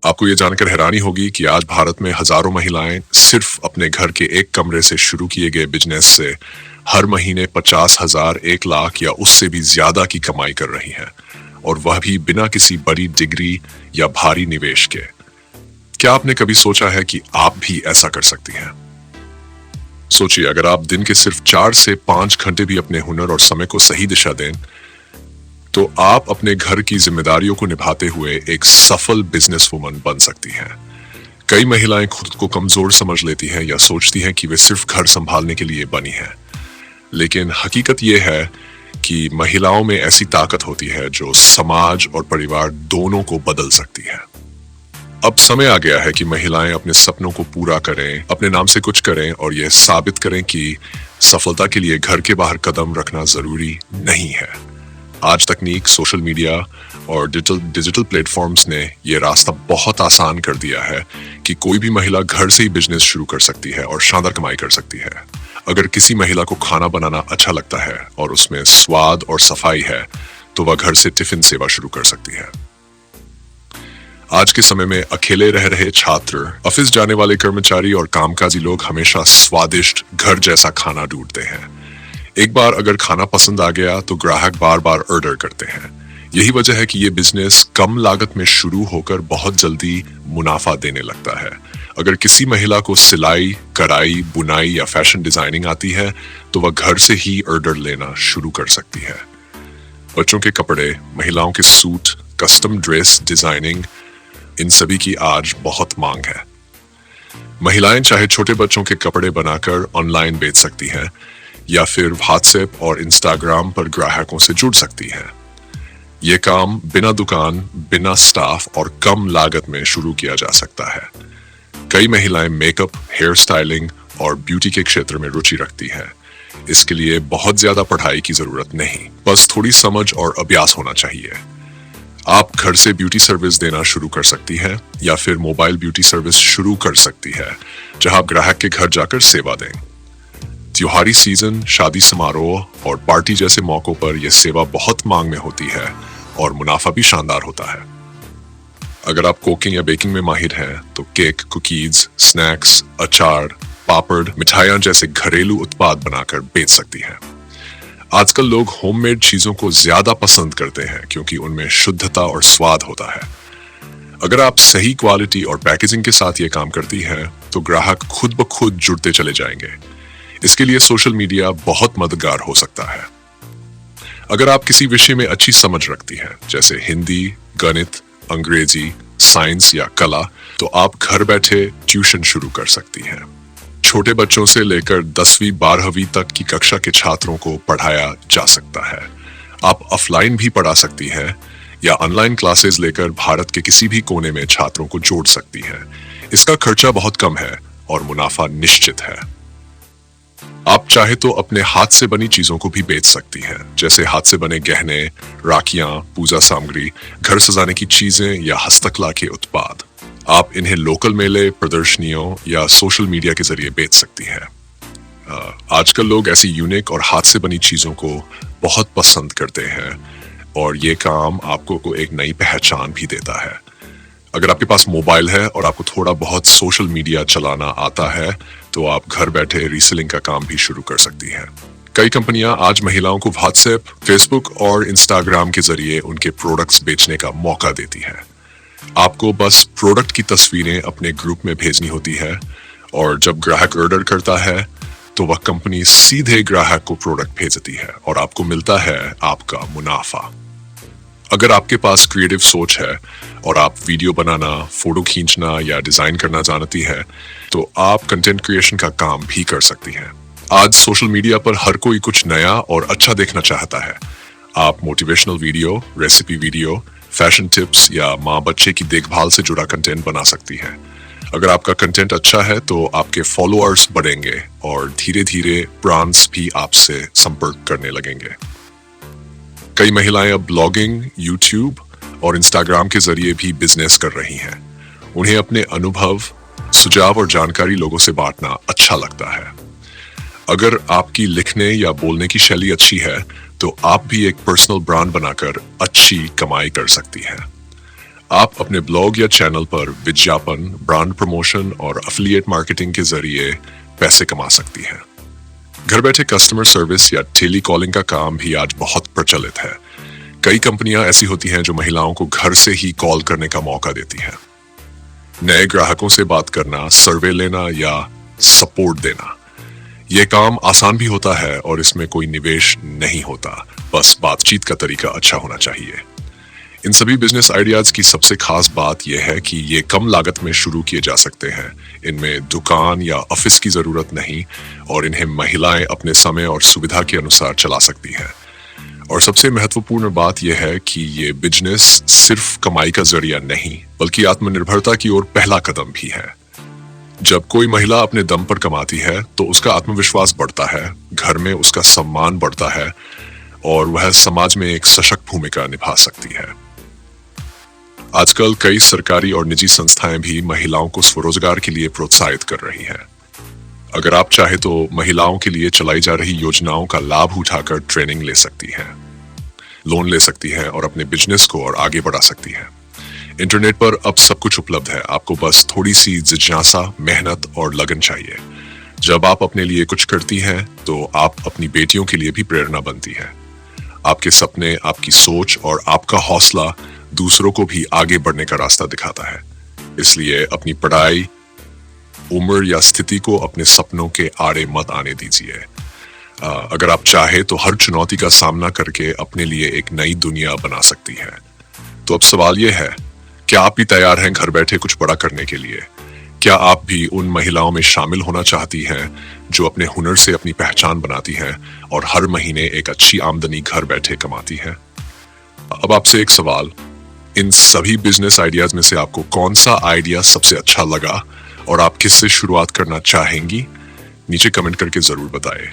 आपको ये जानकर हैरानी होगी कि आज भारत में हजारों महिलाएं सिर्फ अपने घर के एक कमरे से शुरू किए गए बिजनेस से हर महीने 50,000, 1 लाख या उससे भी ज्यादा की कमाई कर रही हैं, और वह भी बिना किसी बड़ी डिग्री या भारी निवेश के। क्या आपने कभी सोचा है कि आप भी ऐसा कर सकती हैं? सोचिए, अगर आप दिन के सिर्फ 4 से 5 घंटे भी अपने हुनर और समय को सही दिशा दें, तो आप अपने घर की जिम्मेदारियों को निभाते हुए एक सफल बिजनेस वुमन बन सकती हैं। कई महिलाएं खुद को कमजोर समझ लेती हैं या सोचती हैं कि वे सिर्फ घर संभालने के लिए बनी हैं। लेकिन हकीकत यह है कि महिलाओं में ऐसी ताकत होती है जो समाज और परिवार दोनों को बदल सकती है। अब समय आ गया है कि महिलाएं अपने सपनों को पूरा करें, अपने नाम से कुछ करें और यह साबित करें कि सफलता के लिए घर के बाहर कदम रखना जरूरी नहीं है। आज तकनीक, सोशल मीडिया और डिजिटल प्लेटफॉर्म्स ने यह रास्ता बहुत आसान कर दिया है कि कोई भी महिला घर से ही बिजनेस शुरू कर सकती है और शानदार कमाई कर सकती है। अगर किसी महिला को खाना बनाना अच्छा लगता है और उसमें स्वाद और सफाई है, तो वह घर से टिफिन सेवा शुरू कर सकती है। आज के समय में अकेले रह रहे छात्र, ऑफिस जाने वाले कर्मचारी और कामकाजी लोग हमेशा स्वादिष्ट घर जैसा खाना ढूंढते हैं। एक बार अगर खाना पसंद आ गया तो ग्राहक बार बार ऑर्डर करते हैं। यही वजह है कि ये बिजनेस कम लागत में शुरू होकर बहुत जल्दी मुनाफा देने लगता है। अगर किसी महिला को सिलाई, कढ़ाई, बुनाई या फैशन डिजाइनिंग आती है, तो वह घर से ही ऑर्डर लेना शुरू कर सकती है। बच्चों के कपड़े, महिलाओं के सूट, कस्टम ड्रेस डिजाइनिंग, इन सभी की आज बहुत मांग है। महिलाएं चाहे छोटे बच्चों के कपड़े बनाकर ऑनलाइन बेच सकती हैं या फिर व्हाट्सएप और इंस्टाग्राम पर ग्राहकों से जुड़ सकती हैं। यह काम बिना दुकान, बिना स्टाफ और कम लागत में शुरू किया जा सकता है। कई महिलाएं मेकअप, हेयर स्टाइलिंग और ब्यूटी के क्षेत्र में रुचि रखती हैं। इसके लिए बहुत ज्यादा पढ़ाई की जरूरत नहीं, बस थोड़ी समझ और अभ्यास होना चाहिए। आप घर से ब्यूटी सर्विस देना शुरू कर सकती हैं या फिर मोबाइल ब्यूटी सर्विस शुरू कर सकती है, जहां आप ग्राहक के घर जाकर सेवा दें। त्योहारी सीजन, शादी समारोह और पार्टी जैसे मौकों पर यह सेवा बहुत मांग में होती है और मुनाफा भी शानदार होता है। अगर आप कुकिंग या बेकिंग में माहिर हैं, तो केक, कुकीज, स्नैक्स, अचार, पापड़, मिठाइयां जैसे घरेलू उत्पाद बनाकर बेच सकती हैं। आजकल लोग होममेड चीजों को ज्यादा पसंद करते हैं क्योंकि उनमें शुद्धता और स्वाद होता है। अगर आप सही क्वालिटी और पैकेजिंग के साथ ये काम करती हैं, तो ग्राहक खुद ब खुद जुड़ते चले जाएंगे। इसके लिए सोशल मीडिया बहुत मददगार हो सकता है। अगर आप किसी विषय में अच्छी समझ रखती हैं, जैसे हिंदी, गणित, अंग्रेजी, साइंस या कला, तो आप घर बैठे ट्यूशन शुरू कर सकती हैं। छोटे बच्चों से लेकर 10वीं 12वीं तक की कक्षा के छात्रों को पढ़ाया जा सकता है। आप ऑफलाइन भी पढ़ा सकती हैं या ऑनलाइन क्लासेस लेकर भारत के किसी भी कोने में छात्रों को जोड़ सकती हैं। इसका खर्चा बहुत कम है और मुनाफा निश्चित है। आप चाहे तो अपने हाथ से बनी चीजों को भी बेच सकती हैं, जैसे हाथ से बने गहने, राखियां, पूजा सामग्री, घर सजाने की चीजें या हस्तकला के उत्पाद। आप इन्हें लोकल मेले, प्रदर्शनियों या सोशल मीडिया के जरिए बेच सकती हैं। आजकल लोग ऐसी यूनिक और हाथ से बनी चीजों को बहुत पसंद करते हैं और ये काम आपको को एक नई पहचान भी देता है। अगर आपके पास मोबाइल है और आपको थोड़ा बहुत सोशल मीडिया चलाना आता है, तो आप घर बैठे रीसेलिंग का काम भी शुरू कर सकती हैं। कई कंपनियां आज महिलाओं को व्हाट्सएप, फेसबुक और इंस्टाग्राम के जरिए उनके प्रोडक्ट्स बेचने का मौका देती है। आपको बस प्रोडक्ट की तस्वीरें अपने ग्रुप में भेजनी होती है और जब ग्राहक ऑर्डर करता है, तो वह कंपनी सीधे ग्राहक को प्रोडक्ट भेजती है और आपको मिलता है आपका मुनाफा। अगर आपके पास क्रिएटिव सोच है और आप वीडियो बनाना, फोटो खींचना या डिजाइन करना जानती हैं, तो आप कंटेंट क्रिएशन का काम भी कर सकती हैं। आज सोशल मीडिया पर हर कोई कुछ नया और अच्छा देखना चाहता है। आप motivational video, recipe video, fashion tips या माँ बच्चे की देखभाल से जुड़ा कंटेंट बना सकती हैं। अगर आपका कंटेंट अच्छा है, तो आपके फॉलोअर्स बढ़ेंगे और धीरे धीरे ब्रांड्स भी आपसे संपर्क करने लगेंगे। कई महिलाएं अब ब्लॉगिंग, यूट्यूब और इंस्टाग्राम के जरिए भी बिजनेस कर रही हैं। उन्हें अपने अनुभव, सुझाव और जानकारी लोगों से बांटना अच्छा लगता है। अगर आपकी लिखने या बोलने की शैली अच्छी है, तो आप भी एक पर्सनल ब्रांड बनाकर अच्छी कमाई कर सकती हैं। आप अपने ब्लॉग या चैनल पर विज्ञापन, ब्रांड प्रमोशन और अफिलिएट मार्केटिंग के जरिए पैसे कमा सकती हैं। घर बैठे कस्टमर सर्विस या टेली कॉलिंग का काम भी आज बहुत प्रचलित है। कई कंपनियां ऐसी होती हैं जो महिलाओं को घर से ही कॉल करने का मौका देती हैं। नए ग्राहकों से बात करना, सर्वे लेना या सपोर्ट देना, यह काम आसान भी होता है और इसमें कोई निवेश नहीं होता, बस बातचीत का तरीका अच्छा होना चाहिए। इन सभी बिजनेस आइडियाज की सबसे खास बात यह है कि ये कम लागत में शुरू किए जा सकते हैं। इनमें दुकान या ऑफिस की जरूरत नहीं और इन्हें महिलाएं अपने समय और सुविधा के अनुसार चला सकती हैं। और सबसे महत्वपूर्ण बात यह है कि ये बिजनेस सिर्फ कमाई का जरिया नहीं, बल्कि आत्मनिर्भरता की ओर पहला कदम भी है। जब कोई महिला अपने दम पर कमाती है तो उसका आत्मविश्वास बढ़ता है, घर में उसका सम्मान बढ़ता है और वह समाज में एक सशक्त भूमिका निभा सकती है। आजकल कई सरकारी और निजी संस्थाएं भी महिलाओं को स्वरोजगार के लिए प्रोत्साहित कर रही हैं। अगर आप चाहे तो महिलाओं के लिए चलाई जा रही योजनाओं का लाभ उठाकर ट्रेनिंग ले सकती हैं, लोन ले सकती हैं और अपने बिजनेस को और आगे बढ़ा सकती हैं। इंटरनेट पर अब सब कुछ उपलब्ध है, आपको बस थोड़ी सी जिज्ञासा, मेहनत और लगन चाहिए। जब आप अपने लिए कुछ करती हैं तो आप अपनी बेटियों के लिए भी प्रेरणा बनती हैं। आपके सपने, आपकी सोच और आपका हौसला दूसरों को भी आगे बढ़ने का रास्ता दिखाता है। इसलिए अपनी पढ़ाई, उम्र या स्थिति को अपने सपनों के आड़े मत आने दीजिए। अगर आप चाहे तो हर चुनौती का सामना करके अपने लिए एक नई दुनिया बना सकती है। तो अब सवाल यह है, क्या आप भी तैयार हैं घर बैठे कुछ बड़ा करने के लिए? क्या आप भी उन महिलाओं में शामिल होना चाहती हैं जो अपने हुनर से अपनी पहचान बनाती हैं और हर महीने एक अच्छी आमदनी घर बैठे कमाती हैं? अब आपसे एक सवाल, इन सभी बिजनेस आइडियाज में से आपको कौन सा आइडिया सबसे अच्छा लगा और आप किससे शुरुआत करना चाहेंगी? नीचे कमेंट करके जरूर बताएं।